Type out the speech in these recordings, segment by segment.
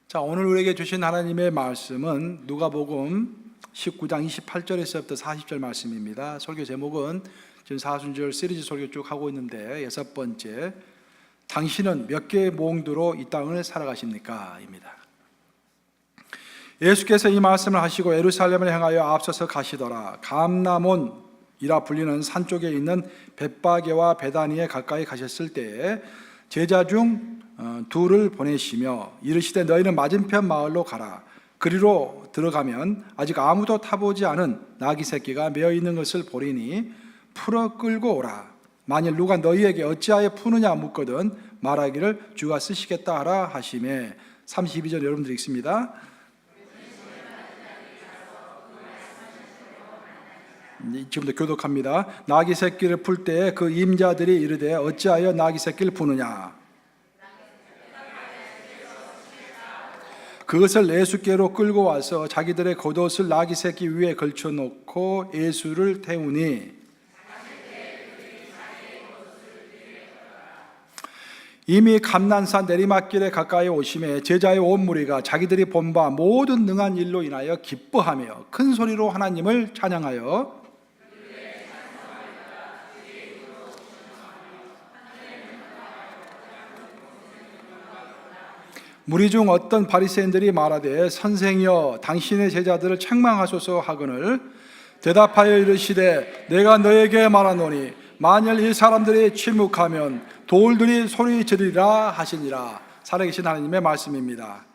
자, 오늘 우리에게 주신 하나님의 말씀은 누가복음 19장 28절에서부터 40절 말씀입니다. 설교 제목은 지금 사순절 시리즈 설교 쭉 하고 있는데 여섯 번째, 당신은 몇 개의 몽두로 이 땅을 살아가십니까? 입니다. 예수께서 이 말씀을 하시고 예루살렘을 향하여 앞서서 가시더라. 감람온이라 불리는 산 쪽에 있는 벳바게와 베다니에 가까이 가셨을 때에 제자 중 둘을 보내시며 이르시되 너희는 맞은편 마을로 가라. 그리로 들어가면 아직 아무도 타보지 않은 나귀 새끼가 메어 있는 것을 보리니 풀어 끌고 오라. 만일 누가 너희에게 어찌하여 푸느냐 묻거든 말하기를 주가 쓰시겠다 하라 하시매. 32절 여러분들 읽습니다. 지금도 교독합니다. 나귀 새끼를 풀 때에 그 임자들이 이르되 어찌하여 나귀 새끼를 푸느냐. 그것을 예수께로 끌고 와서 자기들의 겉옷을 나귀 새끼 위에 걸쳐놓고 예수를 태우니 이미 감난산 내리막길에 가까이 오심에 제자의 온 무리가 자기들이 본 바 모든 능한 일로 인하여 기뻐하며 큰 소리로 하나님을 찬양하여 무리 중 어떤 바리새인들이 말하되 선생이여 당신의 제자들을 책망하소서 하거늘 대답하여 이르시되 내가 너에게 말하노니 만일 이 사람들이 침묵하면 돌들이 소리 지르리라 하시니라. 살아계신 하나님의 말씀입니다.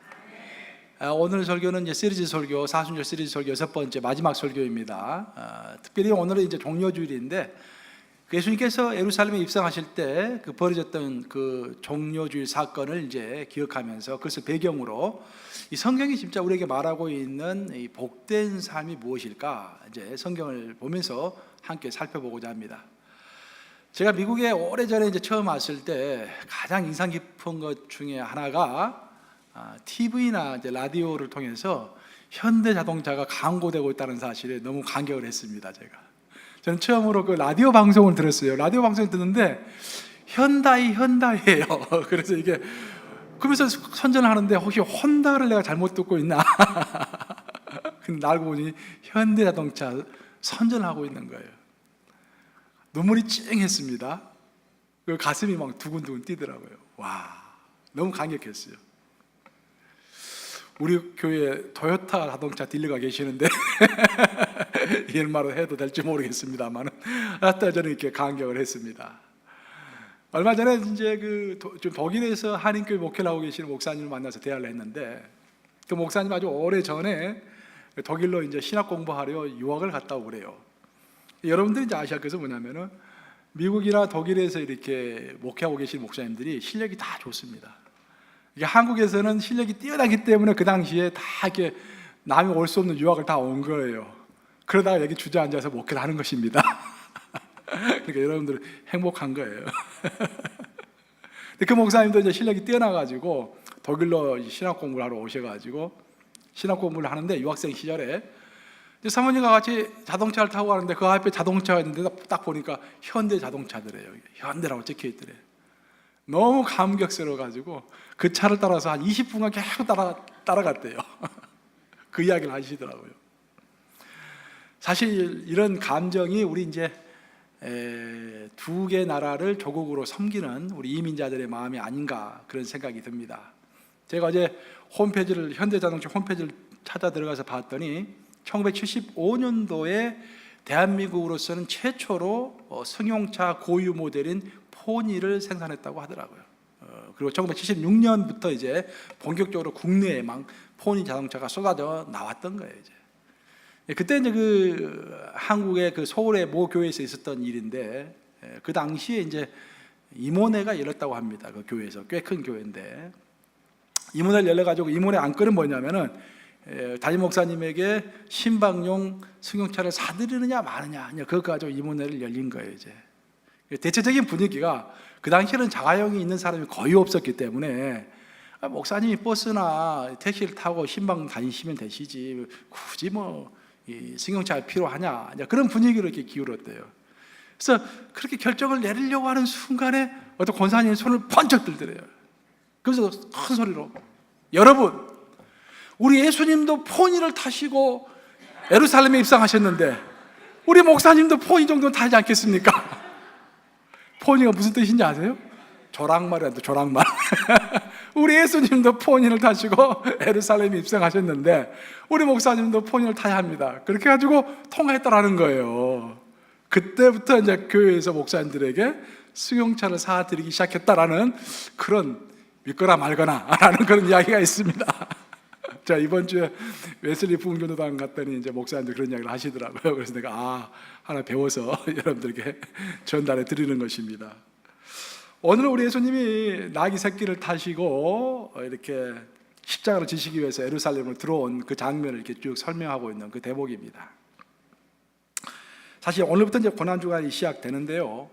오늘 설교는 이제 시리즈 설교, 사순절 시리즈 설교 여섯 번째 마지막 설교입니다. 특별히 오늘은 이제 종려주일인데 예수님께서 예루살렘에 입성하실 때 그 벌어졌던 그 종려주일 사건을 이제 기억하면서 그것을 배경으로 이 성경이 진짜 우리에게 말하고 있는 이 복된 삶이 무엇일까 이제 성경을 보면서 함께 살펴보고자 합니다. 제가 미국에 오래전에 이제 처음 왔을 때 가장 인상 깊은 것 중에 하나가 TV나 이제 라디오를 통해서 현대자동차가 광고되고 있다는 사실에 너무 감격을 했습니다. 저는 처음으로 그 라디오 방송을 들었어요. 라디오 방송을 듣는데 현다이예요. 그래서 이게 그러면서 선전을 하는데 혹시 혼다를 내가 잘못 듣고 있나? 근데 알고 보니 현대자동차 선전을 하고 있는 거예요. 눈물이 찡했습니다. 가슴이 막 두근두근 뛰더라고요. 와, 너무 감격했어요. 우리 교회에 토요타 자동차 딜러가 계시는데 이런 말을 해도 될지 모르겠습니다만 하여튼 저는 이렇게 감격을 했습니다. 얼마 전에 이제 좀 독일에서 한인교회 목회를 하고 계시는 목사님을 만나서 대화를 했는데 그 목사님 아주 오래 전에 독일로 이제 신학 공부하려 유학을 갔다 오고 그래요. 여러분들이 이제 아셔야 할 것은 뭐냐면은 미국이나 독일에서 이렇게 목회하고 계신 목사님들이 실력이 다 좋습니다. 이게 한국에서는 실력이 뛰어나기 때문에 그 당시에 다 이렇게 남이 올 수 없는 유학을 다 온 거예요. 그러다가 여기 주저앉아서 목회를 하는 것입니다. 그러니까 여러분들은 행복한 거예요. 근데 그 목사님도 이제 실력이 뛰어나가지고 독일로 신학 공부를 하러 오셔가지고 신학 공부를 하는데 유학생 시절에 사모님과 같이 자동차를 타고 가는데 그 앞에 자동차가 있는데 딱 보니까 현대 자동차들이에요. 현대라고 찍혀 있더래요. 너무 감격스러워가지고 그 차를 따라서 한 20분간 계속 따라갔대요. 그 이야기를 하시더라고요. 사실 이런 감정이 우리 이제 두 개 나라를 조국으로 섬기는 우리 이민자들의 마음이 아닌가 그런 생각이 듭니다. 제가 어제 현대자동차 홈페이지를 찾아 들어가서 봤더니 1975년도에 대한민국으로서는 최초로 승용차 고유 모델인 포니를 생산했다고 하더라고요. 그리고 1976년부터 이제 본격적으로 국내에 막 포니 자동차가 쏟아져 나왔던 거예요. 이제 그때 이제 한국의 서울의 모 교회에서 있었던 일인데 그 당시에 이제 임원회가 열렸다고 합니다. 그 교회에서 꽤 큰 교회인데 임원회를 열려가지고 임원회 안건은 뭐냐면은 담임 목사님에게 신방용 승용차를 사드리느냐 마느냐 그거 가지고 임원회를 열린 거예요. 이제 대체적인 분위기가 그 당시에는 자가용이 있는 사람이 거의 없었기 때문에 목사님이 버스나 택시를 타고 신방 다니시면 되시지 굳이 이 승용차가 필요하냐 그런 분위기로 이렇게 기울었대요. 그래서 그렇게 결정을 내리려고 하는 순간에 어떤 권사님이 손을 번쩍 들더래요. 그래서 큰 소리로 여러분 우리 예수님도 포니를 타시고 예루살렘에 입성하셨는데 우리 목사님도 포니 정도는 타지 않겠습니까? 포니가 무슨 뜻인지 아세요? 조랑말이란다, 조랑말. 우리 예수님도 포니를 타시고 예루살렘에 입성하셨는데 우리 목사님도 포니를 타야 합니다. 그렇게 가지고 통화했다라는 거예요. 그때부터 이제 교회에서 목사님들에게 승용차를 사드리기 시작했다라는 그런 믿거나 말거나 라는 그런 이야기가 있습니다. 자, 이번 주에 웨슬리 부흥전도단 갔더니 이제 목사님들 그런 이야기를 하시더라고요. 그래서 내가 하나 배워서 여러분들에게 전달해 드리는 것입니다. 오늘 우리 예수님이 나귀 새끼를 타시고 이렇게 십자가를 지시기 위해서 예루살렘으로 들어온 그 장면을 이렇게 쭉 설명하고 있는 그 대목입니다. 사실 오늘부터 이제 고난주간이 시작되는데요.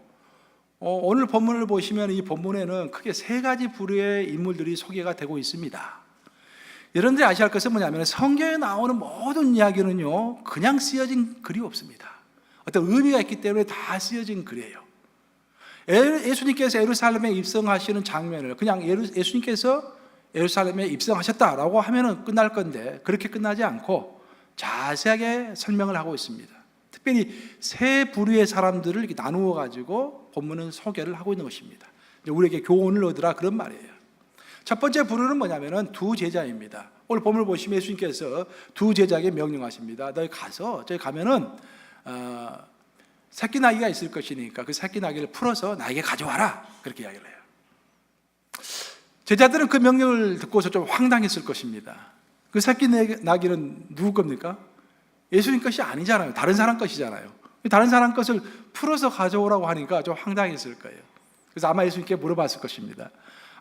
오늘 본문을 보시면 이 본문에는 크게 세 가지 부류의 인물들이 소개가 되고 있습니다. 여러분들이 아셔야 할 것은 뭐냐면 성경에 나오는 모든 이야기는요 그냥 쓰여진 글이 없습니다. 어떤 의미가 있기 때문에 다 쓰여진 글이에요. 예수님께서 예루살렘에 입성하시는 장면을 그냥 예수님께서 예루살렘에 입성하셨다라고 하면 끝날 건데 그렇게 끝나지 않고 자세하게 설명을 하고 있습니다. 특별히 세 부류의 사람들을 이렇게 나누어 가지고 본문은 소개를 하고 있는 것입니다. 우리에게 교훈을 얻으라 그런 말이에요. 첫 번째 부류는 뭐냐면은 두 제자입니다. 오늘 본문을 보시면 예수님께서 두 제자에게 명령하십니다. 너희 가서 저기 가면은 새끼 나귀가 있을 것이니까 그 새끼 나귀를 풀어서 나에게 가져와라 그렇게 이야기를 해요. 제자들은 그 명령을 듣고서 좀 황당했을 것입니다. 그 새끼 나귀는 누구 겁니까? 예수님 것이 아니잖아요. 다른 사람 것이잖아요. 다른 사람 것을 풀어서 가져오라고 하니까 좀 황당했을 거예요. 그래서 아마 예수님께 물어봤을 것입니다.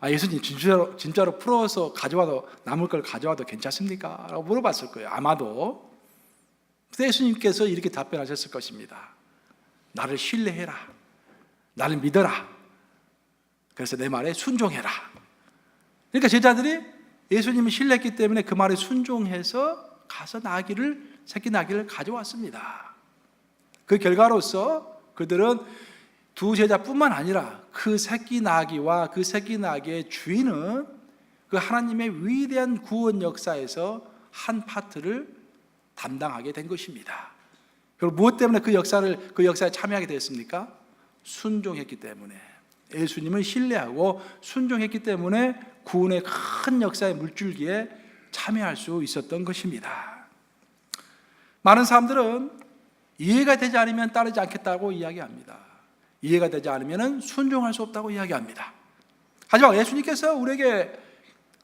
예수님 진짜로 풀어서 가져와도 남을 걸 가져와도 괜찮습니까? 라고 물어봤을 거예요. 아마도. 그래서 예수님께서 이렇게 답변하셨을 것입니다. 나를 신뢰해라. 나를 믿어라. 그래서 내 말에 순종해라. 그러니까 제자들이 예수님을 신뢰했기 때문에 그 말에 순종해서 가서 새끼 나귀를 가져왔습니다. 그 결과로서 그들은 두 제자뿐만 아니라 그 새끼 나귀와 그 새끼 나귀의 주인은 그 하나님의 위대한 구원 역사에서 한 파트를 담당하게 된 것입니다. 그리고 무엇 때문에 그 역사에 참여하게 되었습니까? 순종했기 때문에. 예수님을 신뢰하고 순종했기 때문에 구원의 큰 역사의 물줄기에 참여할 수 있었던 것입니다. 많은 사람들은 이해가 되지 않으면 따르지 않겠다고 이야기합니다. 이해가 되지 않으면 순종할 수 없다고 이야기합니다. 하지만 예수님께서 우리에게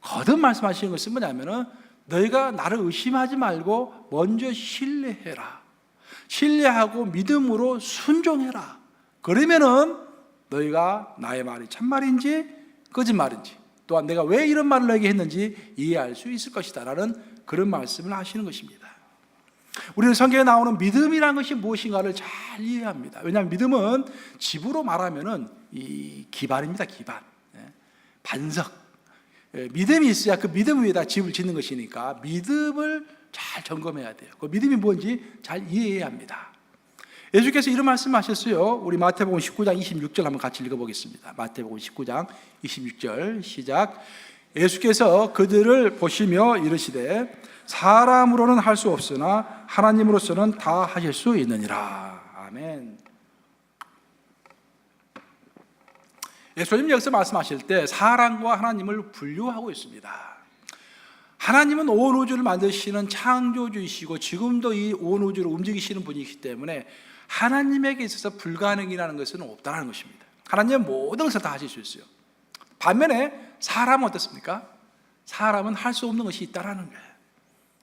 거듭 말씀하시는 것은 뭐냐면 너희가 나를 의심하지 말고 먼저 신뢰해라. 신뢰하고 믿음으로 순종해라. 그러면은 너희가 나의 말이 참말인지 거짓말인지 또한 내가 왜 이런 말을 너에게 했는지 이해할 수 있을 것이다 라는 그런 말씀을 하시는 것입니다. 우리는 성경에 나오는 믿음이라는 것이 무엇인가를 잘 이해합니다. 왜냐하면 믿음은 집으로 말하면 이 기반입니다. 기반, 반석. 믿음이 있어야 그 믿음 위에다 집을 짓는 것이니까 믿음을 잘 점검해야 돼요. 그 믿음이 뭔지 잘 이해해야 합니다. 예수께서 이런 말씀하셨어요. 우리 마태복음 19장 26절 한번 같이 읽어보겠습니다. 마태복음 19장 26절 시작. 예수께서 그들을 보시며 이르시되 사람으로는 할 수 없으나 하나님으로서는 다 하실 수 있느니라. 아멘. 예수님 여기서 말씀하실 때 사람과 하나님을 분류하고 있습니다. 하나님은 온 우주를 만드시는 창조주이시고 지금도 이 온 우주를 움직이시는 분이기 때문에 하나님에게 있어서 불가능이라는 것은 없다는 것입니다. 하나님은 모든 것을 다 하실 수 있어요. 반면에 사람은 어떻습니까? 사람은 할 수 없는 것이 있다는 거예요.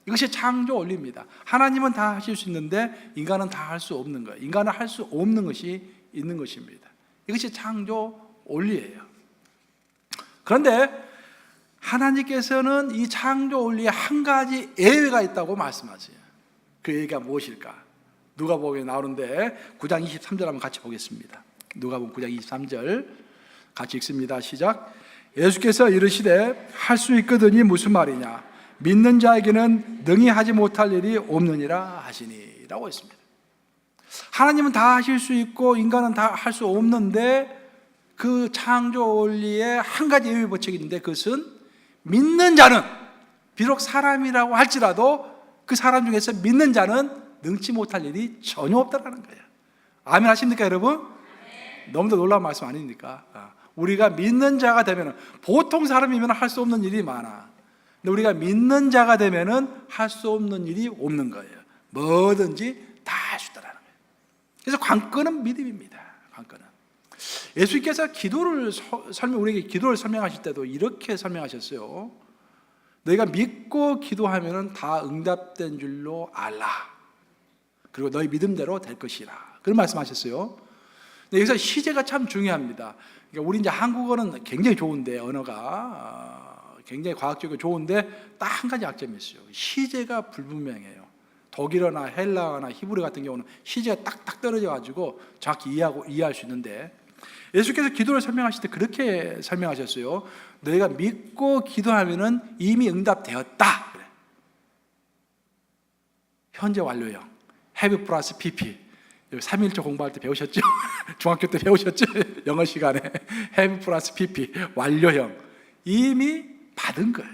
이것이 창조 원리입니다. 하나님은 다 하실 수 있는데 인간은 다 할 수 없는 거예요. 인간은 할 수 없는 것이 있는 것입니다. 이것이 창조 원리예요. 그런데 하나님께서는 이 창조 원리에 한 가지 예외가 있다고 말씀하세요. 그 예외가 무엇일까? 누가복음에 나오는데 9장 23절 한번 같이 보겠습니다. 누가복음 9장 23절 같이 읽습니다. 시작. 예수께서 이르시되 할 수 있거든이 무슨 말이냐? 믿는 자에게는 능히 하지 못할 일이 없느니라 하시니 라고 했습니다. 하나님은 다 하실 수 있고 인간은 다 할 수 없는데 그 창조 원리에 한 가지 예외 법칙이 있는데 그것은 믿는 자는 비록 사람이라고 할지라도 그 사람 중에서 믿는 자는 능치 못할 일이 전혀 없다라는 거예요. 아멘 하십니까 여러분? 너무도 놀라운 말씀 아닙니까? 우리가 믿는 자가 되면, 보통 사람이면 할 수 없는 일이 많아. 근데 우리가 믿는 자가 되면 할 수 없는 일이 없는 거예요. 뭐든지 다 할 수 있다는 거예요. 그래서 관건은 믿음입니다. 관건은. 예수님께서 우리에게 기도를 설명하실 때도 이렇게 설명하셨어요. 너희가 믿고 기도하면 다 응답된 줄로 알라. 그리고 너희 믿음대로 될 것이라. 그런 말씀하셨어요. 근데 여기서 시제가 참 중요합니다. 그러니까 우리 이제 한국어는 굉장히 좋은데, 언어가 굉장히 과학적이고 좋은데 딱 한 가지 약점이 있어요. 시제가 불분명해요. 독일어나 헬라어나 히브리 같은 경우는 시제가 딱딱 떨어져 가지고 정확히 이해할 수 있는데, 예수께서 기도를 설명하실 때 그렇게 설명하셨어요. 너희가 믿고 기도하면은 이미 응답되었다. 그래. 현재 완료형. have 플러스 pp. 3.1조 공부할 때 배우셨죠? 중학교 때 배우셨죠? 영어 시간에 have 플러스 pp. 완료형. 이미 받은 거예요.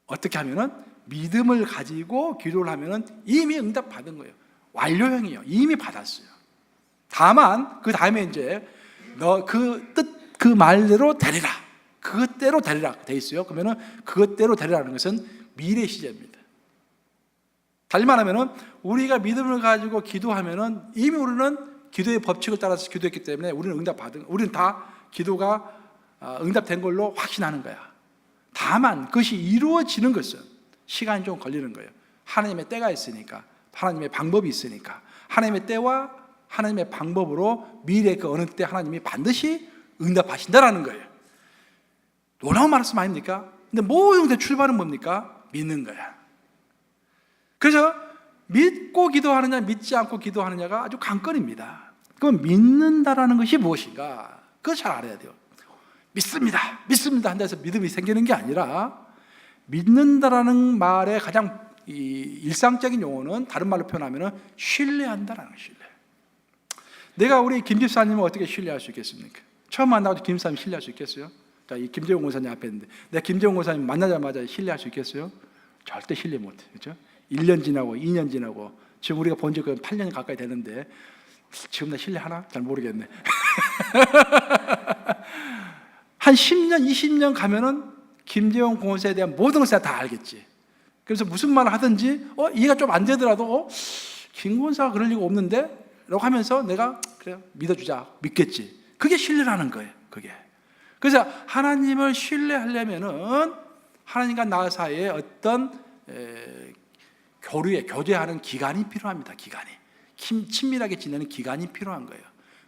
어떻게 하면은 믿음을 가지고 기도를 하면은 이미 응답 받은 거예요. 완료형이요. 이미 받았어요. 다만 그 다음에 이제 너 그 뜻 그 말대로 되리라. 그것대로 되리라 돼 있어요. 그러면은 그것대로 되리라는 것은 미래 시제입니다. 달리 말하면은 우리가 믿음을 가지고 기도하면은 이미 우리는 기도의 법칙을 따라서 기도했기 때문에 우리는 다 기도가 응답된 걸로 확신하는 거야. 다만 그것이 이루어지는 것은 시간이 좀 걸리는 거예요. 하나님의 때가 있으니까, 하나님의 방법이 있으니까, 하나님의 때와 하나님의 방법으로 미래 그 어느 때 하나님이 반드시 응답하신다라는 거예요. 놀라운 말씀 아닙니까? 근데 모든 데 출발은 뭡니까? 믿는 거야. 그래서 믿고 기도하느냐 믿지 않고 기도하느냐가 아주 관건입니다. 그럼 믿는다라는 것이 무엇인가? 그걸 잘 알아야 돼요. 믿습니다 한다 해서 믿음이 생기는 게 아니라, 믿는다라는 말의 가장 일상적인 용어는 다른 말로 표현하면 신뢰한다라는 거예요. 신뢰. 내가 우리 김 집사님을 어떻게 신뢰할 수 있겠습니까? 처음 만나도 김 집사님 신뢰할 수 있겠어요? 자, 이 김재용 권사님 앞에 있는데 내가 김재용 권사님 만나자마자 신뢰할 수 있겠어요? 절대 신뢰 못해. 그렇죠? 1년 지나고 2년 지나고 지금 우리가 본 지 8년 가까이 되는데 지금 나 신뢰하나? 잘 모르겠네. 한 10년, 20년 가면은 김재용 권사에 대한 모든 것을 다 알겠지. 그래서 무슨 말을 하든지 이해가 좀 안 되더라도 김 권사가 그럴 리가 없는데 라고 하면서 내가 그래 믿어주자, 믿겠지. 그게 신뢰라는 거예요. 그게. 그래서 하나님을 신뢰하려면은 하나님과 나 사이에 어떤 교제하는 기간이 필요합니다. 기간이. 친밀하게 지내는 기간이 필요한 거예요.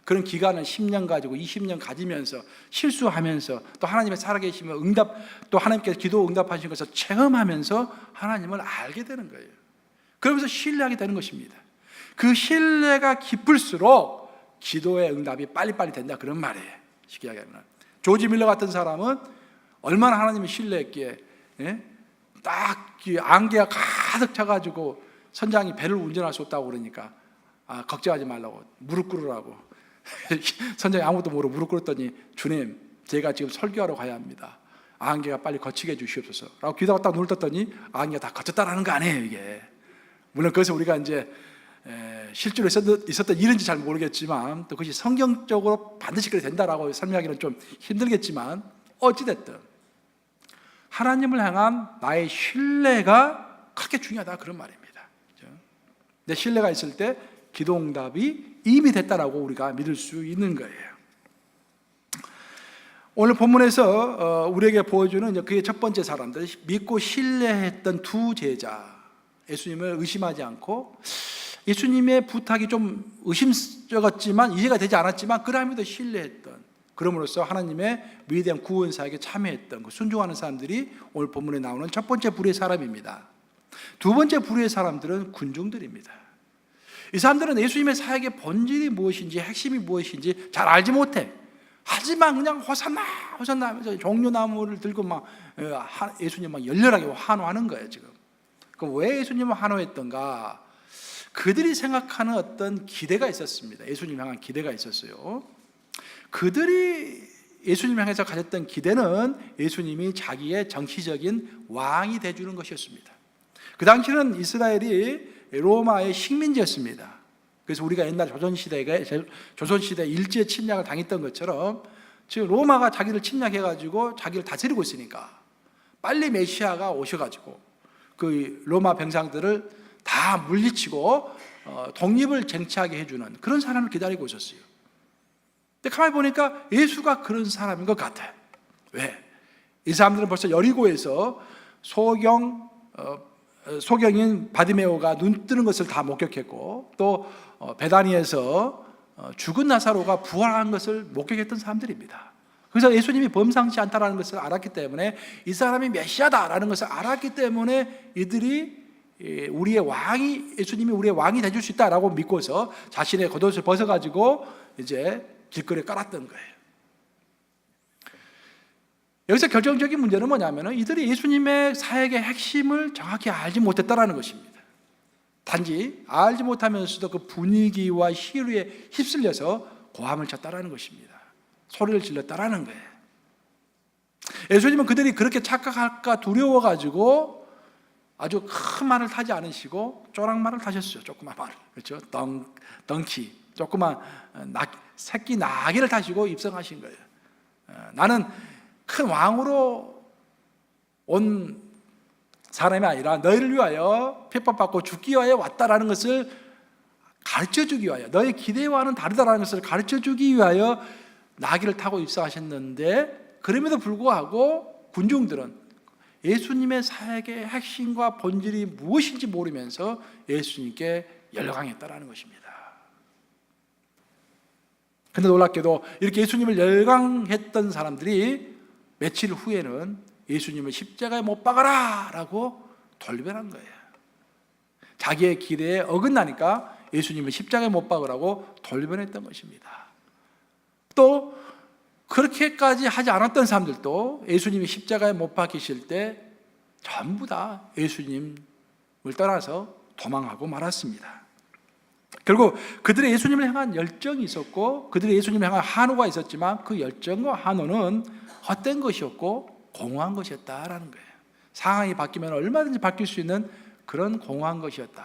그런 기간을 10년 가지고 20년 가지면서 실수하면서 또 하나님의 살아계시며 또 하나님께서 기도 응답하신 것을 체험하면서 하나님을 알게 되는 거예요. 그러면서 신뢰하게 되는 것입니다. 그 신뢰가 깊을수록 기도의 응답이 빨리빨리 된다, 그런 말이에요. 쉽게 이야기하면 조지 밀러 같은 사람은 얼마나 하나님을 신뢰했기에 딱 안개가 가득 차가지고 선장이 배를 운전할 수 없다고 그러니까 걱정하지 말라고 무릎 꿇으라고 선장이 아무것도 모르고 무릎 꿇었더니 주님 제가 지금 설교하러 가야 합니다. 안개가 빨리 거치게 해주시옵소서 라고 기도하고 딱 눈을 떴더니 안개가 다 거쳤다라는 거 아니에요. 이게 물론 그것을 우리가 이제 실제로 있었던 일인지 잘 모르겠지만 또 그것이 성경적으로 반드시 그렇게 된다라고 설명하기는 좀 힘들겠지만 어찌됐든 하나님을 향한 나의 신뢰가 그렇게 중요하다, 그런 말입니다. 내 신뢰가 있을 때 기도 응답이 이미 됐다라고 우리가 믿을 수 있는 거예요. 오늘 본문에서 우리에게 보여주는 그의 첫 번째 사람들, 믿고 신뢰했던 두 제자, 예수님을 의심하지 않고 예수님의 부탁이 좀 의심스러웠지만 이해가 되지 않았지만 그럼에도 신뢰했던, 그럼으로써 하나님의 위대한 구원사에게 참여했던 순종하는 사람들이 오늘 본문에 나오는 첫 번째 부류의 사람입니다. 두 번째 부류의 사람들은 군중들입니다. 이 사람들은 예수님의 사역의 본질이 무엇인지 핵심이 무엇인지 잘 알지 못해. 하지만 그냥 호산나 호산나 하면서 종려나무를 들고 막 예수님 막 열렬하게 환호하는 거예요. 지금 왜 예수님을 환호했던가? 그들이 생각하는 어떤 기대가 있었습니다. 예수님 향한 기대가 있었어요. 그들이 예수님을 향해서 가졌던 기대는 예수님이 자기의 정치적인 왕이 되주는 것이었습니다. 그 당시는 이스라엘이 로마의 식민지였습니다. 그래서 우리가 옛날 조선시대 일제 침략을 당했던 것처럼 지금 로마가 자기를 침략해가지고 자기를 다스리고 있으니까 빨리 메시아가 오셔가지고 그 로마 병상들을 다 물리치고 독립을 쟁취하게 해주는 그런 사람을 기다리고 있었어요. 근데 가만히 보니까 예수가 그런 사람인 것 같아. 왜? 이 사람들은 벌써 여리고에서 소경인 바디메오가 눈 뜨는 것을 다 목격했고, 또 베다니에서 죽은 나사로가 부활한 것을 목격했던 사람들입니다. 그래서 예수님이 범상치 않다라는 것을 알았기 때문에, 이 사람이 메시아다라는 것을 알았기 때문에 이들이 우리의 왕이, 예수님이 우리의 왕이 되줄 수 있다라고 믿고서 자신의 겉옷을 벗어가지고 이제 길거리에 깔았던 거예요. 여기서 결정적인 문제는 뭐냐면 이들이 예수님의 사역의 핵심을 정확히 알지 못했다라는 것입니다. 단지 알지 못하면서도 그 분위기와 시류에 휩쓸려서 고함을 쳤다라는 것입니다. 소리를 질렀다라는 거예요. 예수님은 그들이 그렇게 착각할까 두려워가지고 아주 큰 말을 타지 않으시고 쪼랑말을 타셨어요. 조그만 말, 그렇죠? 덩키, 조그만 새끼 나귀를 타시고 입성하신 거예요. 나는 큰 왕으로 온 사람이 아니라 너희를 위하여 핍박받고 죽기 위하여 왔다라는 것을 가르쳐주기 위하여, 너의 기대와는 다르다라는 것을 가르쳐주기 위하여 나귀를 타고 입성하셨는데, 그럼에도 불구하고 군중들은 예수님의 사역의 핵심과 본질이 무엇인지 모르면서 예수님께 열광했다라는 것입니다. 근데 놀랍게도 이렇게 예수님을 열광했던 사람들이 며칠 후에는 예수님을 십자가에 못 박아라 라고 돌변한 거예요. 자기의 기대에 어긋나니까 예수님을 십자가에 못 박으라고 돌변했던 것입니다. 또 그렇게까지 하지 않았던 사람들도 예수님이 십자가에 못 박히실 때 전부 다 예수님을 떠나서 도망하고 말았습니다. 결국 그들의 예수님을 향한 열정이 있었고, 그들의 예수님을 향한 한호가 있었지만, 그 열정과 한호는 헛된 것이었고 공허한 것이었다라는 거예요. 상황이 바뀌면 얼마든지 바뀔 수 있는 그런 공허한 것이었다.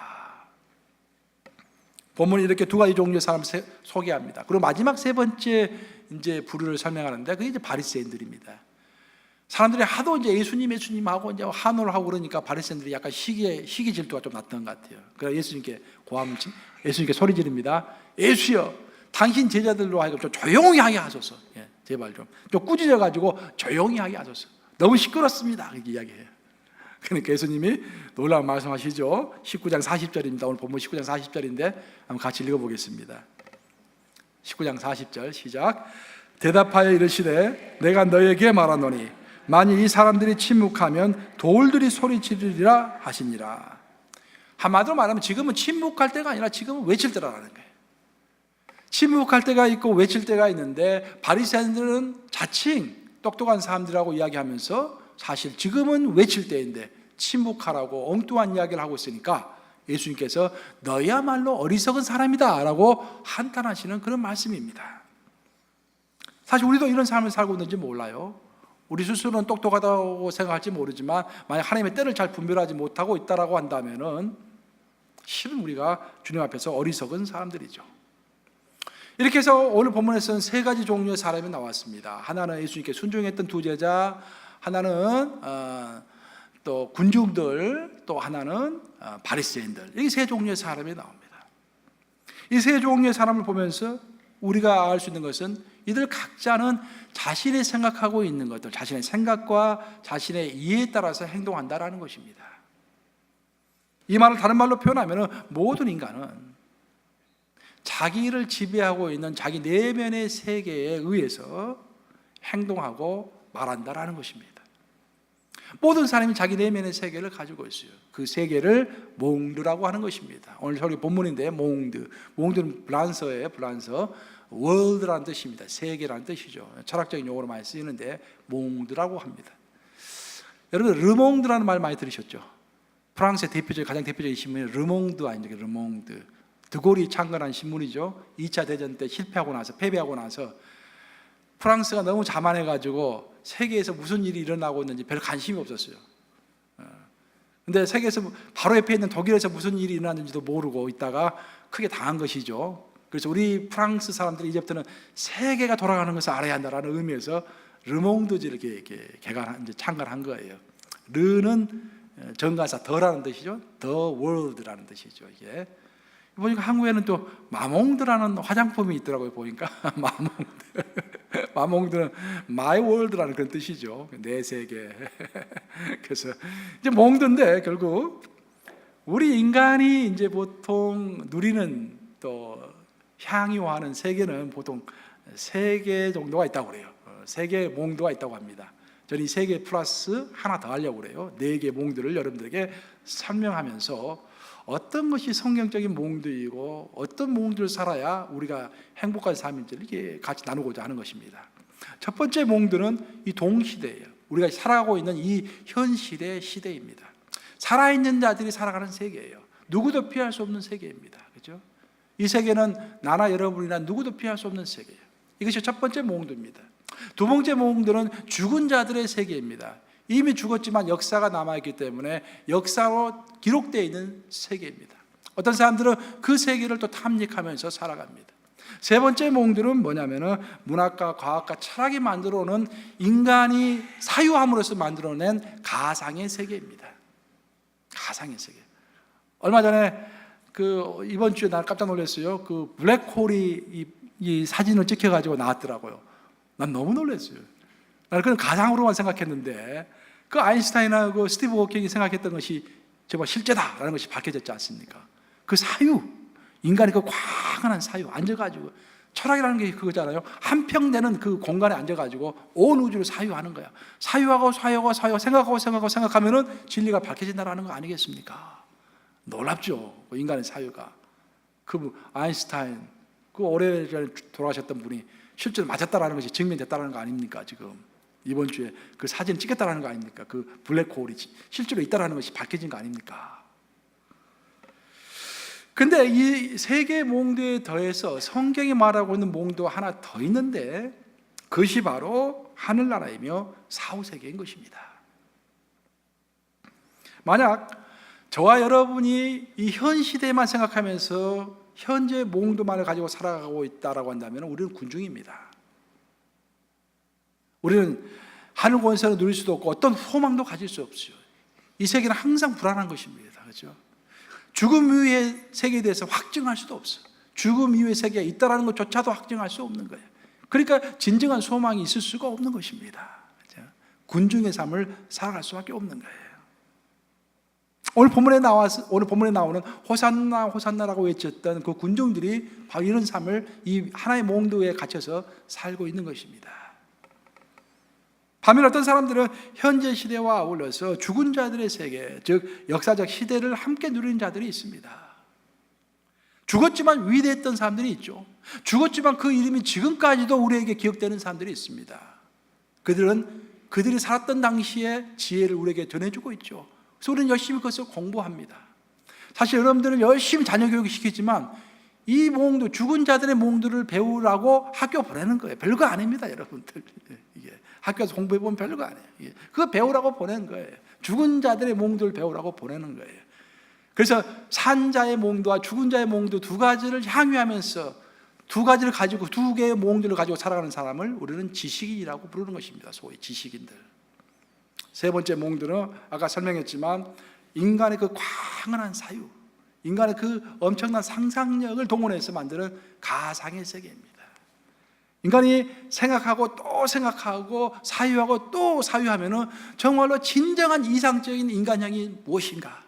본문이 이렇게 두 가지 종류의 사람을 소개합니다. 그리고 마지막 세 번째 이제 부류를 설명하는데, 그게 이제 바리새인들입니다. 사람들이 하도 이제 예수님하고 이제 한호를 하고 그러니까 바리새인들이 약간 시기 질투가 좀 났던 것 같아요. 그래서 예수님께 소리 지릅니다. 예수여, 당신 제자들로 하여금 좀 조용히 하게 하소서. 제발 좀 꾸짖어가지고 조용히 하게 하소서. 너무 시끄럽습니다. 이렇게 이야기해요. 그러니까 예수님이 놀라운 말씀하시죠. 19장 40절입니다. 오늘 본문 19장 40절인데 한번 같이 읽어보겠습니다. 19장 40절 시작. 대답하여 이르시되 내가 너에게 말하노니 만일 이 사람들이 침묵하면 돌들이 소리 지르리라 하시니라. 한마디로 말하면 지금은 침묵할 때가 아니라 지금은 외칠 때라는 거예요. 침묵할 때가 있고 외칠 때가 있는데, 바리새인들은 자칭 똑똑한 사람들이라고 이야기하면서 사실 지금은 외칠 때인데 침묵하라고 엉뚱한 이야기를 하고 있으니까 예수님께서 너야말로 어리석은 사람이다 라고 한탄하시는 그런 말씀입니다. 사실 우리도 이런 삶을 살고 있는지 몰라요. 우리 스스로는 똑똑하다고 생각할지 모르지만 만약 하나님의 때를 잘 분별하지 못하고 있다라고 한다면은 실은 우리가 주님 앞에서 어리석은 사람들이죠. 이렇게 해서 오늘 본문에서는 세 가지 종류의 사람이 나왔습니다. 하나는 예수님께 순종했던 두 제자, 하나는 또 군중들, 또 하나는 바리새인들. 이 세 종류의 사람이 나옵니다. 이 세 종류의 사람을 보면서 우리가 알 수 있는 것은 이들 각자는 자신이 생각하고 있는 것들, 자신의 생각과 자신의 이해에 따라서 행동한다라는 것입니다. 이 말을 다른 말로 표현하면 모든 인간은 자기를 지배하고 있는 자기 내면의 세계에 의해서 행동하고 말한다라는 것입니다. 모든 사람이 자기 내면의 세계를 가지고 있어요. 그 세계를 몽드라고 하는 것입니다. 오늘 저희 본문인데 몽드는 불란서예요. 불란서. 월드라는 뜻입니다. 세계라는 뜻이죠. 철학적인 용어로 많이 쓰이는데 몽드라고 합니다. 여러분 르몽드라는 말 많이 들으셨죠? 프랑스의 가장 대표적인 신문이 르몽드 아닙니까? 르몽드. 드골이 창건한 신문이죠. 2차 대전 때 패배하고 나서 프랑스가 너무 자만해가지고 세계에서 무슨 일이 일어나고 있는지 별 관심이 없었어요. 근데 세계에서 바로 옆에 있는 독일에서 무슨 일이 일어났는지도 모르고 있다가 크게 당한 것이죠. 그래서 우리 프랑스 사람들이 이제부터는 세계가 돌아가는 것을 알아야 한다라는 의미에서 르몽드지를 이렇게 창간한 거예요. 르는 정관사 더라는 뜻이죠. The world라는 뜻이죠. 이게 보니까 한국에는 또 마몽드라는 화장품이 있더라고요. 보니까 마몽드는 my world라는 그런 뜻이죠. 내 세계. 그래서 이제 몽드인데 결국 우리 인간이 이제 보통 누리는 또 향유하는 세계는 보통 3개 정도가 있다고 그래요. 3개의 몽드가 있다고 합니다. 저는 이 3개 플러스 하나 더 하려고 그래요. 4개 몽드를 여러분들에게 설명하면서 어떤 것이 성경적인 몽드이고 어떤 몽드를 살아야 우리가 행복한 삶인지를 이렇게 같이 나누고자 하는 것입니다. 첫 번째 몽드는 이 동시대예요. 우리가 살아가고 있는 이 현실의 시대입니다. 살아있는 자들이 살아가는 세계예요. 누구도 피할 수 없는 세계입니다. 그렇죠? 이 세계는 나나 여러분이나 누구도 피할 수 없는 세계예요. 이것이 첫 번째 몽드입니다. 두 번째 몽드는 죽은 자들의 세계입니다. 이미 죽었지만 역사가 남아있기 때문에 역사로 기록되어 있는 세계입니다. 어떤 사람들은 그 세계를 또 탐닉하면서 살아갑니다. 세 번째 몽드는 뭐냐면은 문학과 과학과 철학이 만들어오는 인간이 사유함으로써 만들어낸 가상의 세계입니다. 가상의 세계. 얼마 전에 이번 주에 난 깜짝 놀랐어요. 블랙홀이 이 사진을 찍혀가지고 나왔더라고요. 난 너무 놀랐어요. 나는 그건 가상으로만 생각했는데 그 아인슈타인하고 스티브 호킹이 생각했던 것이 정말 실제다라는 것이 밝혀졌지 않습니까? 그 사유, 인간의 그 광활한 사유 앉아가지고 철학이라는 게 그거잖아요. 한평되는 그 공간에 앉아가지고 온 우주를 사유하는 거야. 사유하고 생각하면은 진리가 밝혀진다라는 거 아니겠습니까? 놀랍죠. 인간의 사유가. 아인슈타인, 오래전에 돌아가셨던 분이 실제로 맞았다라는 것이 증명됐다는 거 아닙니까? 지금 이번 주에 그 사진을 찍겠다라는 거 아닙니까? 그 블랙홀이 실제로 있다라는 것이 밝혀진 거 아닙니까? 근데 이 세 개의 몽드에 더해서 성경이 말하고 있는 몽도 하나 더 있는데 그것이 바로 하늘나라이며 사후세계인 것입니다. 만약 저와 여러분이 이 현 시대만 생각하면서 현재 몽드만을 가지고 살아가고 있다라고 한다면 우리는 군중입니다. 우리는 하늘 권세를 누릴 수도 없고 어떤 소망도 가질 수 없어요. 이 세계는 항상 불안한 것입니다. 그렇죠? 죽음 이후의 세계에 대해서 확증할 수도 없어요. 죽음 이후의 세계가 있다는 것조차도 확증할 수 없는 거예요. 그러니까 진정한 소망이 있을 수가 없는 것입니다. 그렇죠? 군중의 삶을 살아갈 수밖에 없는 거예요. 오늘 본문에 나오는 호산나 호산나라고 외쳤던 그 군중들이 바로 이런 삶을 이 하나의 몽드에 갇혀서 살고 있는 것입니다. 반면 어떤 사람들은 현재 시대와 어울려서 죽은 자들의 세계, 즉 역사적 시대를 함께 누리는 자들이 있습니다. 죽었지만 위대했던 사람들이 있죠. 죽었지만 그 이름이 지금까지도 우리에게 기억되는 사람들이 있습니다. 그들이 살았던 당시의 지혜를 우리에게 전해주고 있죠. 그래서 우리는 열심히 그것을 공부합니다. 사실 여러분들은 열심히 자녀 교육을 시키지만 이 몽드, 죽은 자들의 몽드를 배우라고 학교 보내는 거예요. 별거 아닙니다, 여러분들. 이게 학교에서 공부해보면 별거 아니에요. 그거 배우라고 보내는 거예요. 죽은 자들의 몽드를 배우라고 보내는 거예요. 그래서 산 자의 몽드와 죽은 자의 몽드 두 가지를 향유하면서 두 가지를 가지고 두 개의 몽드를 가지고 살아가는 사람을 우리는 지식인이라고 부르는 것입니다. 소위 지식인들. 세 번째 몽드는 아까 설명했지만 인간의 그 광활한 사유, 인간의 그 엄청난 상상력을 동원해서 만드는 가상의 세계입니다. 인간이 생각하고 또 생각하고 사유하고 또 사유하면은 정말로 진정한 이상적인 인간형이 무엇인가,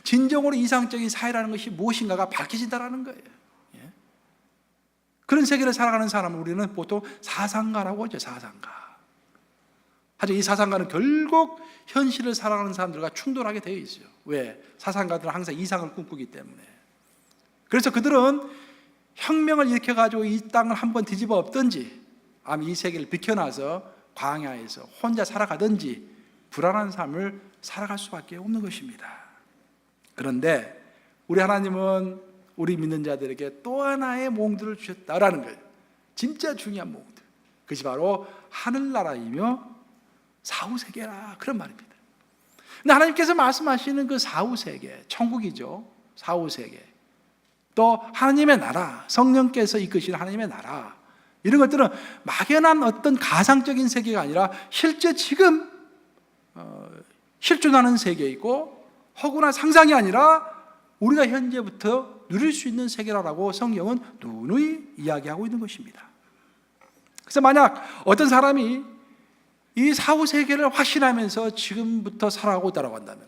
진정으로 이상적인 사회라는 것이 무엇인가가 밝혀진다라는 거예요. 예? 그런 세계를 살아가는 사람을 우리는 보통 사상가라고 하죠. 사상가. 하지만 이 사상가는 결국 현실을 살아가는 사람들과 충돌하게 되어 있어요. 왜? 사상가들은 항상 이상을 꿈꾸기 때문에. 그래서 그들은 혁명을 일으켜가지고 이 땅을 한번 뒤집어 엎든지 아니면 이 세계를 비켜나서 광야에서 혼자 살아가든지 불안한 삶을 살아갈 수밖에 없는 것입니다. 그런데 우리 하나님은 우리 믿는 자들에게 또 하나의 몽드를 주셨다라는 거예요. 진짜 중요한 몽드. 그것이 바로 하늘나라이며 사후세계라, 그런 말입니다. 근데 하나님께서 말씀하시는 그 사후세계, 천국이죠. 사후세계, 또 하나님의 나라, 성령께서 이끄시는 하나님의 나라, 이런 것들은 막연한 어떤 가상적인 세계가 아니라 실제 지금 실존하는 세계이고, 허구나 상상이 아니라 우리가 현재부터 누릴 수 있는 세계라고 성경은 누누이 이야기하고 있는 것입니다. 그래서 만약 어떤 사람이 이 사후세계를 확신하면서 지금부터 살아가고 있다고 한다면,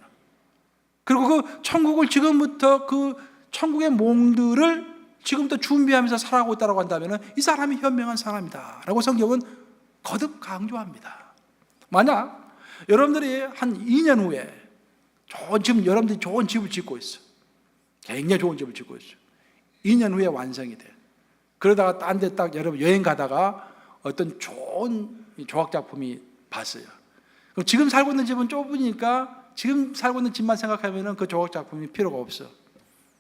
그리고 그 천국을 지금부터, 그 천국의 몽들을 지금부터 준비하면서 살아가고 있다고 한다면 이 사람이 현명한 사람이다 라고 성경은 거듭 강조합니다. 만약 여러분들이 한 2년 후에 지금 여러분들이 좋은 집을 짓고 있어, 굉장히 좋은 집을 짓고 있어, 2년 후에 완성이 돼. 그러다가 딴 데 딱 여러분 여행 가다가 어떤 좋은 조각작품이 봤어요. 그럼 지금 살고 있는 집은 좁으니까 지금 살고 있는 집만 생각하면 그 조각작품이 필요가 없어.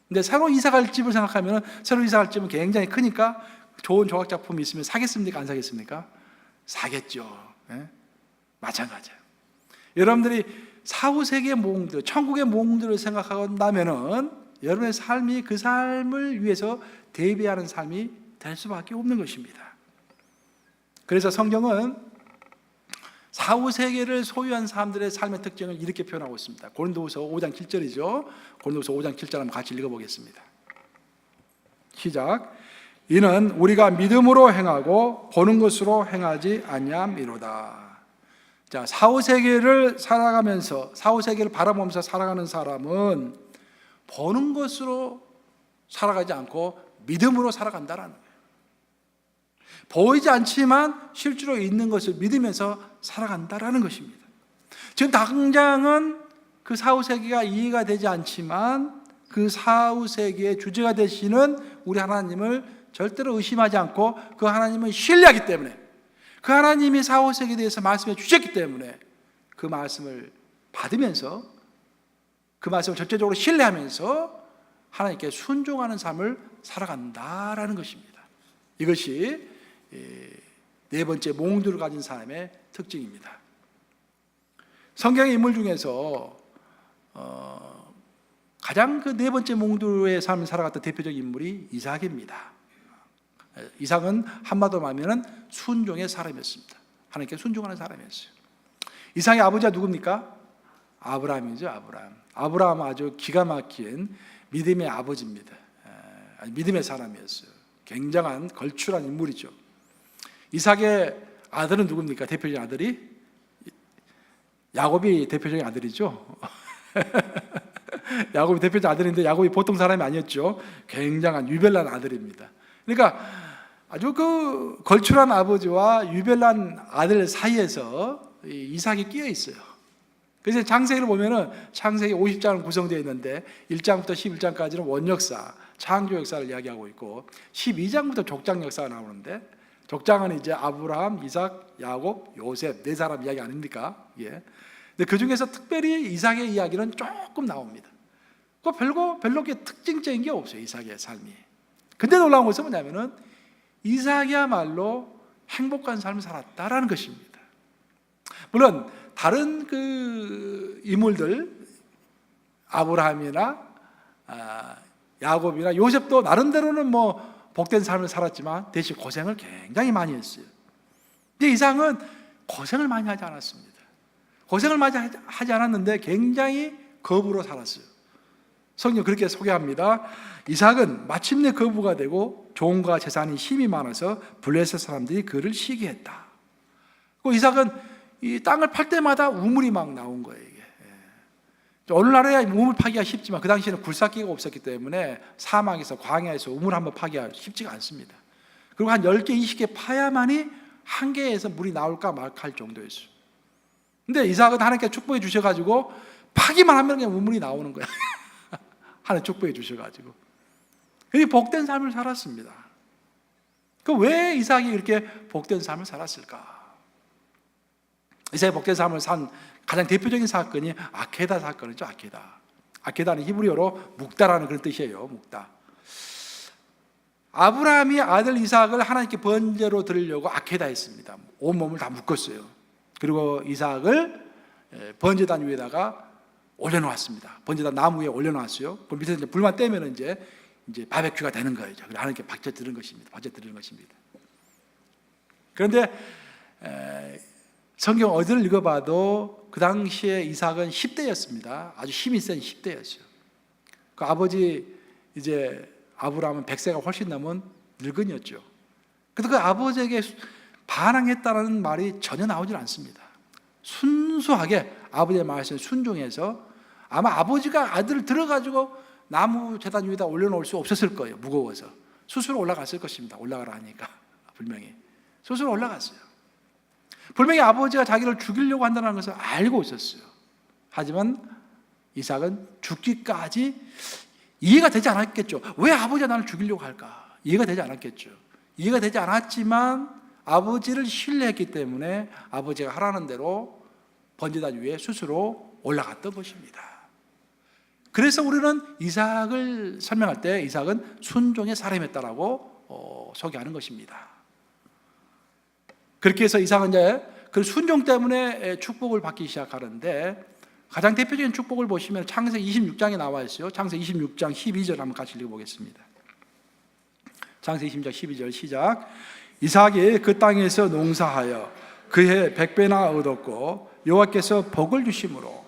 근데 새로 이사갈 집을 생각하면 새로 이사갈 집은 굉장히 크니까 좋은 조각작품이 있으면 사겠습니까? 안 사겠습니까? 사겠죠. 네? 마찬가지예요. 여러분들이 사후세계의 몽들, 천국의 몽들을 생각한다면 여러분의 삶이 그 삶을 위해서 대비하는 삶이 될 수밖에 없는 것입니다. 그래서 성경은 사후세계를 소유한 사람들의 삶의 특징을 이렇게 표현하고 있습니다. 고린도후서 5장 7절이죠. 고린도후서 5장 7절 한번 같이 읽어보겠습니다. 시작. 이는 우리가 믿음으로 행하고 보는 것으로 행하지 아니함이로다. 자, 사후세계를 살아가면서, 사후세계를 바라보면서 살아가는 사람은 보는 것으로 살아가지 않고 믿음으로 살아간다라는 거예요. 보이지 않지만 실제로 있는 것을 믿으면서 살아간다라는 것입니다. 지금 당장은 그 사후세계가 이해가 되지 않지만 그 사후세계의 주제가 되시는 우리 하나님을 절대로 의심하지 않고 그 하나님을 신뢰하기 때문에, 그 하나님이 사후세계에 대해서 말씀해 주셨기 때문에 그 말씀을 받으면서, 그 말씀을 절대적으로 신뢰하면서 하나님께 순종하는 삶을 살아간다라는 것입니다. 이것이 네 번째 몽두를 가진 사람의 특징입니다. 성경의 인물 중에서 가장 그 네 번째 몽두의 삶을 살아갔던 대표적인 인물이 이삭입니다. 이삭은 한마디로 말하면 순종의 사람이었습니다. 하나님께 순종하는 사람이었어요. 이삭의 아버지가 누굽니까? 아브라함이죠. 아브라함 아주 기가 막힌 믿음의 아버지입니다. 믿음의 사람이었어요. 굉장한 걸출한 인물이죠. 이삭의 아들은 누굽니까? 대표적인 아들이 야곱이 대표적인 아들이죠. 야곱이 대표적인 아들인데 야곱이 보통 사람이 아니었죠. 굉장한 유별난 아들입니다. 그러니까 아주 그 걸출한 아버지와 유별난 아들 사이에서 이삭이 끼어 있어요. 그래서 창세기를 보면은 창세기 50장은 구성되어 있는데 1장부터 11장까지는 원역사, 창조 역사를 이야기하고 있고 12장부터 족장 역사가 나오는데, 족장은 이제 아브라함, 이삭, 야곱, 요셉 네 사람 이야기 아닙니까? 예. 근데 그 중에서 특별히 이삭의 이야기는 조금 나옵니다. 그 별로 그렇게 특징적인 게 없어요, 이삭의 삶이. 근데 놀라운 것은 뭐냐면은 이삭이야말로 행복한 삶을 살았다라는 것입니다. 물론 다른 그 인물들, 아브라함이나 야곱이나 요셉도 나름대로는 뭐 복된 삶을 살았지만 대신 고생을 굉장히 많이 했어요. 근데 이삭은 고생을 많이 하지 않았습니다. 고생을 많이 하지 않았는데 굉장히 거부로 살았어요. 성경 그렇게 소개합니다. 이삭은 마침내 거부가 되고 종과 재산이 힘이 많아서 블레셋 사람들이 그를 시기했다. 그 이삭은 이 땅을 팔 때마다 우물이 막 나온 거예요. 이게. 오늘날에야 우물 파기가 쉽지만 그 당시에는 굴삭기가 없었기 때문에 사막에서 광야에서 우물 한번 파기가 쉽지가 않습니다. 그리고 한 10개, 20개 파야만이 한 개에서 물이 나올까 말까 할 정도였어요. 근데 이삭은 하나님께 축복해 주셔가지고 파기만 하면 그냥 우물이 나오는 거야. 하나님 축복해 주셔가지고. 그게 복된 삶을 살았습니다. 그 왜 이삭이 이렇게 복된 삶을 살았을까? 이삭이 복된 삶을 산 가장 대표적인 사건이 아케다 사건이죠. 아케다는 히브리어로 묵다라는 그런 뜻이에요. 묵다. 아브라함이 아들 이삭을 하나님께 번제로 드리려고 아케다 했습니다. 온 몸을 다 묶었어요. 그리고 이삭을 번제단 위에다가 올려놓았습니다. 번제단 나무 위에 올려놓았어요. 그 밑에서 이제 불만 떼면 이제 바베큐가 되는 거예요. 그래서 하나님께 바쳐 드리는 것입니다. 바쳐 드리는 것입니다. 그런데 성경 어디를 읽어봐도 그 당시에 이삭은 10대였습니다. 아주 힘이 센 10대였어요. 그 아버지 이제 아브라함은 100세가 훨씬 넘은 늙은이였죠. 그래서 그 아버지에게 반항했다는 말이 전혀 나오질 않습니다. 순수하게 아버지의 말씀에 순종해서 아마 아버지가 아들을 들어가지고 나무 제단 위에다 올려놓을 수 없었을 거예요. 무거워서 스스로 올라갔을 것입니다. 올라가라 하니까 분명히 스스로 올라갔어요. 분명히 아버지가 자기를 죽이려고 한다는 것을 알고 있었어요. 하지만 이삭은 죽기까지 이해가 되지 않았겠죠. 왜 아버지가 나를 죽이려고 할까? 이해가 되지 않았겠죠. 이해가 되지 않았지만 아버지를 신뢰했기 때문에 아버지가 하라는 대로 번제단 위에 스스로 올라갔던 것입니다. 그래서 우리는 이삭을 설명할 때 이삭은 순종의 사람이었다라고 소개하는 것입니다. 그렇게 해서 이삭은 이제 그 순종 때문에 축복을 받기 시작하는데, 가장 대표적인 축복을 보시면 창세기 26장에 나와 있어요. 창세기 26장 12절 한번 같이 읽어보겠습니다. 창세기 26장 12절 시작. 이삭이 그 땅에서 농사하여 그해 100배나 얻었고 여호와께서 복을 주심으로.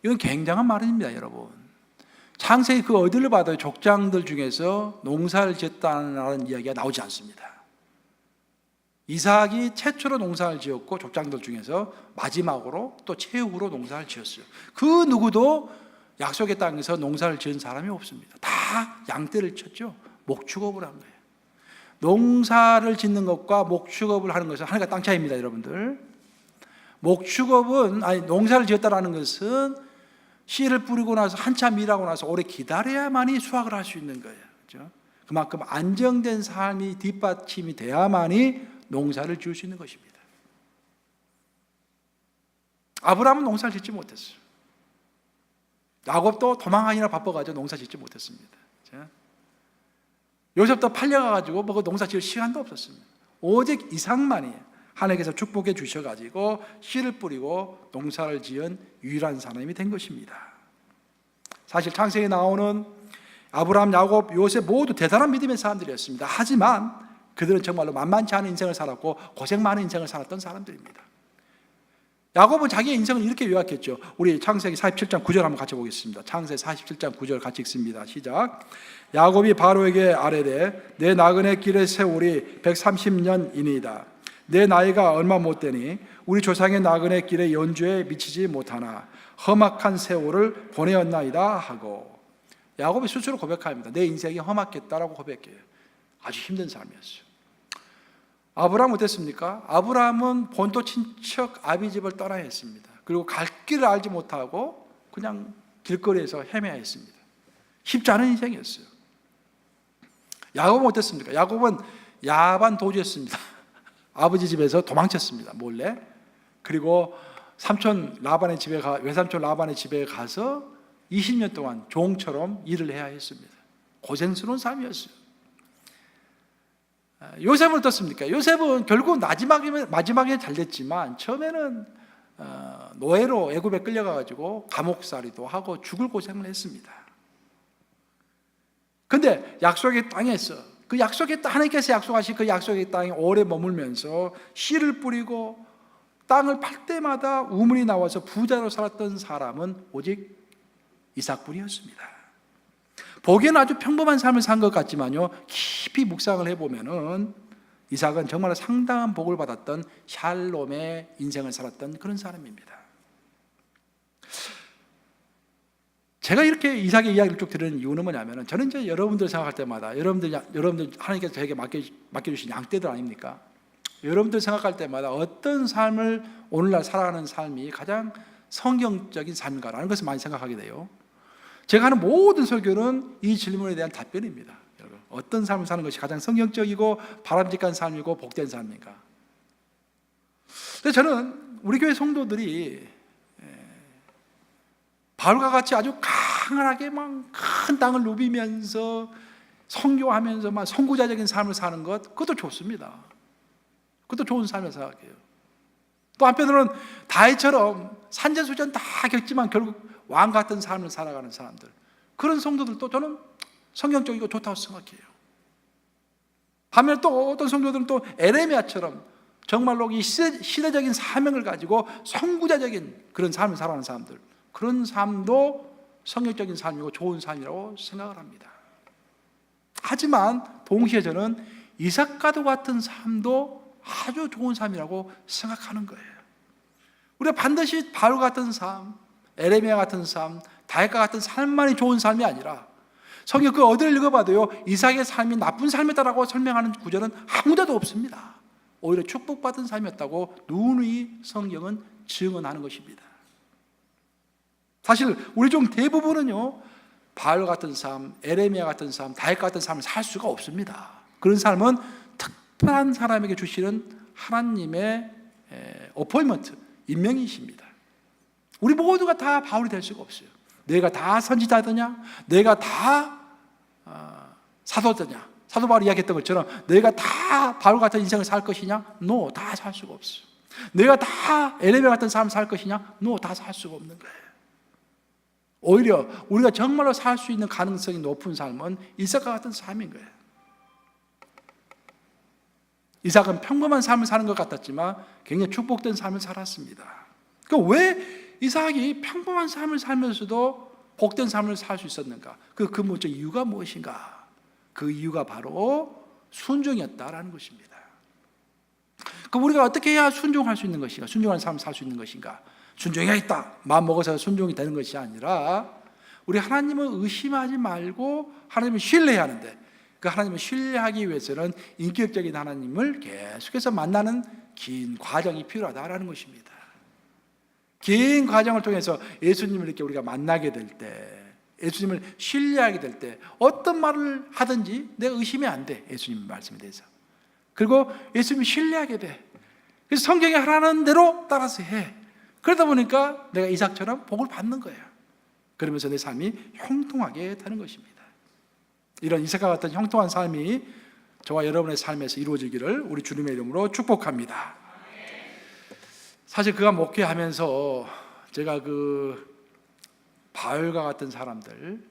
이건 굉장한 말입니다, 여러분. 창세기 그 어디를 봐도 족장들 중에서 농사를 지었다는 이야기가 나오지 않습니다. 이삭이 최초로 농사를 지었고 족장들 중에서 마지막으로 또 최후로 농사를 지었어요. 그 누구도 약속의 땅에서 농사를 지은 사람이 없습니다. 다 양떼를 쳤죠. 목축업을 한 거예요. 농사를 짓는 것과 목축업을 하는 것은 하나가 땅 차이입니다, 여러분들. 농사를 지었다는 것은 씨를 뿌리고 나서 한참 일하고 나서 오래 기다려야만이 수확을 할 수 있는 거예요. 그렇죠? 그만큼 안정된 삶이 뒷받침이 돼야만이 농사를 지을 수 있는 것입니다. 아브라함은 농사를 짓지 못했어요. 야곱도 도망하느라 바빠가지고 농사 짓지 못했습니다. 요셉도 팔려가지고 농사 지을 시간도 없었습니다. 오직 이삭만이 하나님께서 축복해 주셔가지고 씨를 뿌리고 농사를 지은 유일한 사람이 된 것입니다. 사실 창세기에 나오는 아브라함, 야곱, 요셉 모두 대단한 믿음의 사람들이었습니다. 하지만 그들은 정말로 만만치 않은 인생을 살았고 고생 많은 인생을 살았던 사람들입니다. 야곱은 자기의 인생을 이렇게 요약했죠. 우리 창세기 47장 9절 한번 같이 보겠습니다. 창세기 47장 9절 같이 읽습니다. 시작. 야곱이 바로에게 아뢰되 내 나그네 길의 세월이 130년이니이다. 내 나이가 얼마 못 되니 우리 조상의 나그네 길의 연주에 미치지 못하나 험악한 세월을 보내었나이다 하고, 야곱이 스스로 고백합니다. 내 인생이 험악했다라고 고백해요. 아주 힘든 삶이었어요. 아브라함은 어땠습니까? 아브라함은 본토 친척 아비집을 떠나야 했습니다. 그리고 갈 길을 알지 못하고 그냥 길거리에서 헤매야 했습니다. 쉽지 않은 인생이었어요. 야곱은 어땠습니까? 야곱은 야반 도주였습니다. 아버지 집에서 도망쳤습니다, 몰래. 그리고 외삼촌 라반의 집에 가서 20년 동안 종처럼 일을 해야 했습니다. 고생스러운 삶이었어요. 요셉은 어떻습니까? 요셉은 결국 마지막에 잘 됐지만 처음에는 노예로 애굽에 끌려가가지고 감옥살이도 하고 죽을 고생을 했습니다. 그런데 약속의 땅에서 하나님께서 약속하신 그 약속의 땅에 오래 머물면서 씨를 뿌리고 땅을 팔 때마다 우물이 나와서 부자로 살았던 사람은 오직 이삭뿐이었습니다. 보기에는 아주 평범한 삶을 산 것 같지만요, 깊이 묵상을 해보면은 이삭은 정말 상당한 복을 받았던 샬롬의 인생을 살았던 그런 사람입니다. 제가 이렇게 이삭의 이야기를 쭉 들은 이유는 뭐냐면은, 저는 이제 여러분들 생각할 때마다 여러분들 하나님께서 저에게 맡겨주신 양떼들 아닙니까? 여러분들 생각할 때마다 어떤 삶을 오늘날 살아가는 삶이 가장 성경적인 삶인가라는 것을 많이 생각하게 돼요. 제가 하는 모든 설교는 이 질문에 대한 답변입니다. 여러분, 어떤 삶을 사는 것이 가장 성경적이고 바람직한 삶이고 복된 삶인가? 근데 저는 우리 교회 성도들이 바울과 같이 아주 강하게 막 큰 땅을 누비면서 선교하면서만 선구자적인 삶을 사는 것, 그것도 좋습니다. 그것도 좋은 삶을 생각해요. 또 한편으로는 다윗처럼 산전수전 다 겪지만 결국 왕 같은 삶을 살아가는 사람들, 그런 성도들도 저는 성경적이고 좋다고 생각해요. 반면에 또 어떤 성도들은 또 에레미야처럼 정말로 이 시대적인 사명을 가지고 선구자적인 그런 삶을 살아가는 사람들, 그런 삶도 성경적인 삶이고 좋은 삶이라고 생각을 합니다. 하지만 동시에 저는 이삭과도 같은 삶도 아주 좋은 삶이라고 생각하는 거예요. 우리가 반드시 바울 같은 삶, 에레미야 같은 삶, 다윗과 같은 삶만이 좋은 삶이 아니라 성경 그 어디를 읽어봐도요, 이삭의 삶이 나쁜 삶이다라고 설명하는 구절은 아무데도 없습니다. 오히려 축복받은 삶이었다고 누누이 성경은 증언하는 것입니다. 사실 우리 중 대부분은요, 바울 같은 삶, 에레미야 같은 삶, 다윗 같은 삶을 살 수가 없습니다. 그런 삶은 특별한 사람에게 주시는 하나님의 어포인먼트, 임명이십니다. 우리 모두가 다 바울이 될 수가 없어요. 내가 다 선지자더냐? 내가 다 사도더냐? 사도 바울이 이야기했던 것처럼 내가 다 바울 같은 인생을 살 것이냐? No, 다 살 수가 없어요. 내가 다 에레미야 같은 삶을 살 것이냐? No, 다 살 수가 없는 거예요. 오히려 우리가 정말로 살 수 있는 가능성이 높은 삶은 이삭과 같은 삶인 거예요. 이삭은 평범한 삶을 사는 것 같았지만 굉장히 축복된 삶을 살았습니다. 그러니까 왜 이삭이 평범한 삶을 살면서도 복된 삶을 살 수 있었는가? 그 근본적 이유가 무엇인가? 그 이유가 바로 순종이었다라는 것입니다. 그럼 우리가 어떻게 해야 순종할 수 있는 것인가? 순종하는 삶을 살 수 있는 것인가? 순종해야겠다 마음 먹어서 순종이 되는 것이 아니라 우리 하나님을 의심하지 말고 하나님을 신뢰해야 하는데, 그 하나님을 신뢰하기 위해서는 인격적인 하나님을 계속해서 만나는 긴 과정이 필요하다라는 것입니다. 긴 과정을 통해서 예수님을 이렇게 우리가 만나게 될 때, 예수님을 신뢰하게 될 때 어떤 말을 하든지 내가 의심이 안 돼, 예수님 말씀에 대해서. 그리고 예수님을 신뢰하게 돼. 그래서 성경에 하라는 대로 따라서 해. 그러다 보니까 내가 이삭처럼 복을 받는 거예요. 그러면서 내 삶이 형통하게 되는 것입니다. 이런 이삭과 같은 형통한 삶이 저와 여러분의 삶에서 이루어지기를 우리 주님의 이름으로 축복합니다. 사실 그가 목회하면서 제가 바울과 같은 사람들,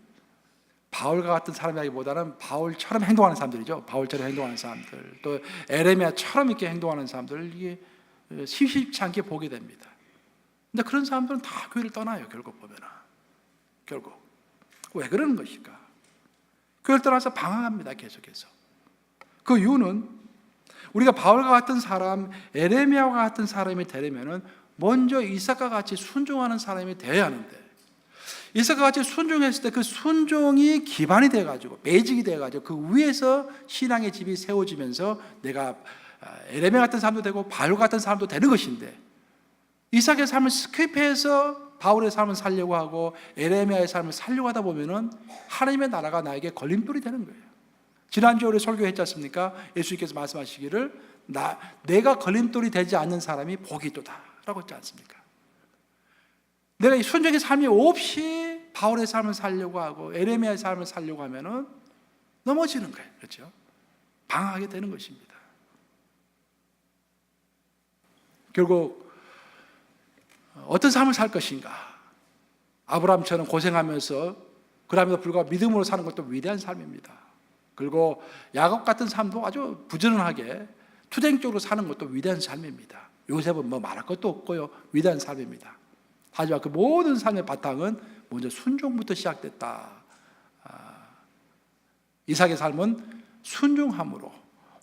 바울과 같은 사람이라기보다는 바울처럼 행동하는 사람들이죠. 바울처럼 행동하는 사람들, 또 에레미야처럼 이렇게 행동하는 사람들을 이게 심심치 않게 보게 됩니다. 근데 그런 사람들은 다 교회를 떠나요. 결국 보면은. 결국 왜 그러는 것일까? 교회를 떠나서 방황합니다. 계속해서. 그 이유는 우리가 바울과 같은 사람, 에레미야와 같은 사람이 되려면은 먼저 이삭과 같이 순종하는 사람이 되어야 하는데, 이삭과 같이 순종했을 때 그 순종이 기반이 돼가지고 매직이 돼가지고 그 위에서 신앙의 집이 세워지면서 내가 에레미야 같은 사람도 되고 바울 같은 사람도 되는 것인데, 이삭의 삶을 스킵해서 바울의 삶을 살려고 하고 에레미야의 삶을 살려고 하다 보면은 하나님의 나라가 나에게 걸림돌이 되는 거예요. 지난주에 우리 설교했지 않습니까? 예수님께서 말씀하시기를 내가 걸림돌이 되지 않는 사람이 복이 있도다라고 했지 않습니까? 내가 이 순종의 삶이 없이 바울의 삶을 살려고 하고 에레미야의 삶을 살려고 하면은 넘어지는 거예요. 그렇죠? 방황하게 되는 것입니다. 결국 어떤 삶을 살 것인가? 아브라함처럼 고생하면서 그럼에도 불구하고 믿음으로 사는 것도 위대한 삶입니다. 그리고 야곱 같은 삶도 아주 부지런하게 투쟁적으로 사는 것도 위대한 삶입니다. 요셉은 뭐 말할 것도 없고요, 위대한 삶입니다. 하지만 그 모든 삶의 바탕은 먼저 순종부터 시작됐다. 이삭의 삶은 순종함으로,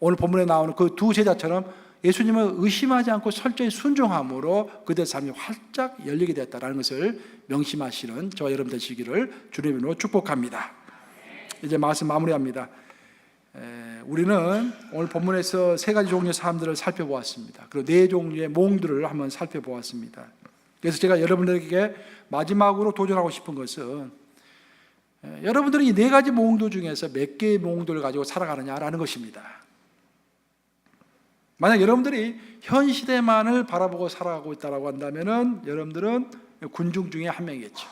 오늘 본문에 나오는 그 두 제자처럼 예수님을 의심하지 않고 철저히 순종함으로 그들의 삶이 활짝 열리게 되었다는 것을 명심하시는 저와 여러분 되시기를 주님으로 축복합니다. 이제 말씀 마무리합니다. 우리는 오늘 본문에서 세 가지 종류의 사람들을 살펴보았습니다. 그리고 네 종류의 몽들을 한번 살펴보았습니다. 그래서 제가 여러분들에게 마지막으로 도전하고 싶은 것은 여러분들이 이 네 가지 몽들 중에서 몇 개의 몽들을 가지고 살아가느냐라는 것입니다. 만약 여러분들이 현 시대만을 바라보고 살아가고 있다고 한다면 여러분들은 군중 중에 한 명이겠죠.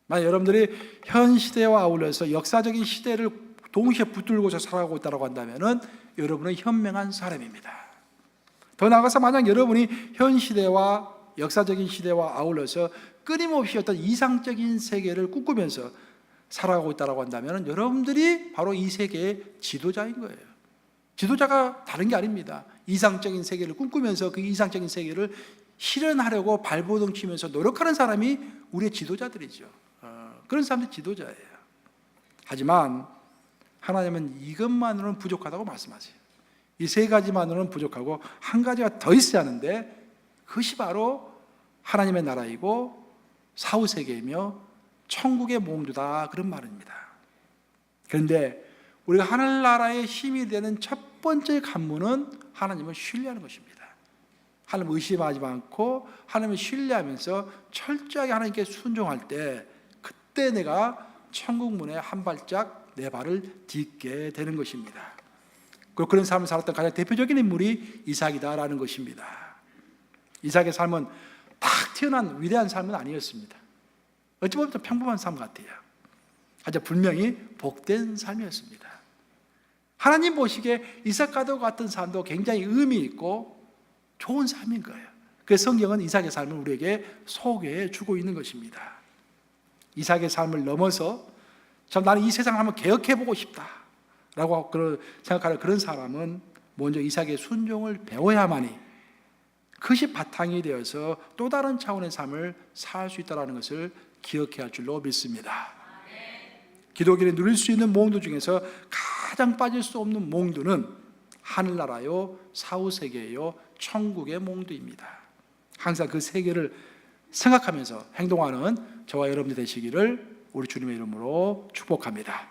만약 여러분들이 현 시대와 아울러서 역사적인 시대를 동시에 붙들고서 살아가고 있다고 한다면 여러분은 현명한 사람입니다. 더 나아가서 만약 여러분이 현 시대와 역사적인 시대와 아울러서 끊임없이 어떤 이상적인 세계를 꿈꾸면서 살아가고 있다고 한다면 여러분들이 바로 이 세계의 지도자인 거예요. 지도자가 다른 게 아닙니다. 이상적인 세계를 꿈꾸면서 그 이상적인 세계를 실현하려고 발버둥 치면서 노력하는 사람이 우리의 지도자들이죠. 그런 사람들이 지도자예요. 하지만 하나님은 이것만으로는 부족하다고 말씀하세요. 이 세 가지만으로는 부족하고 한 가지가 더 있어야 하는데 그것이 바로 하나님의 나라이고 사후세계이며 천국의 몽두다, 그런 말입니다. 그런데 우리가 하늘나라의 힘이 되는 첫 번째 관문은 하나님을 신뢰하는 것입니다. 하나님을 의심하지 않고 하나님을 신뢰하면서 철저하게 하나님께 순종할 때 그때 내가 천국 문에 한 발짝 내 발을 딛게 되는 것입니다. 그리고 그런 삶을 살았던 가장 대표적인 인물이 이삭이다라는 것입니다. 이삭의 삶은 딱 튀어난 위대한 삶은 아니었습니다. 어찌 보면 좀 평범한 삶 같아요. 하지만 분명히 복된 삶이었습니다. 하나님 보시기에 이삭과도 같은 삶도 굉장히 의미 있고 좋은 삶인 거예요. 그래서 성경은 이삭의 삶을 우리에게 소개해 주고 있는 것입니다. 이삭의 삶을 넘어서 참 나는 이 세상을 한번 개혁해보고 싶다라고 생각하는 그런 사람은 먼저 이삭의 순종을 배워야만이 그것이 바탕이 되어서 또 다른 차원의 삶을 살 수 있다는 것을 기억해야 할 줄로 믿습니다. 기독인이 누릴 수 있는 몽두 중에서 가장 빠질 수 없는 몽두는 하늘나라요, 사후세계요, 천국의 몽두입니다. 항상 그 세계를 생각하면서 행동하는 저와 여러분들 되시기를 우리 주님의 이름으로 축복합니다.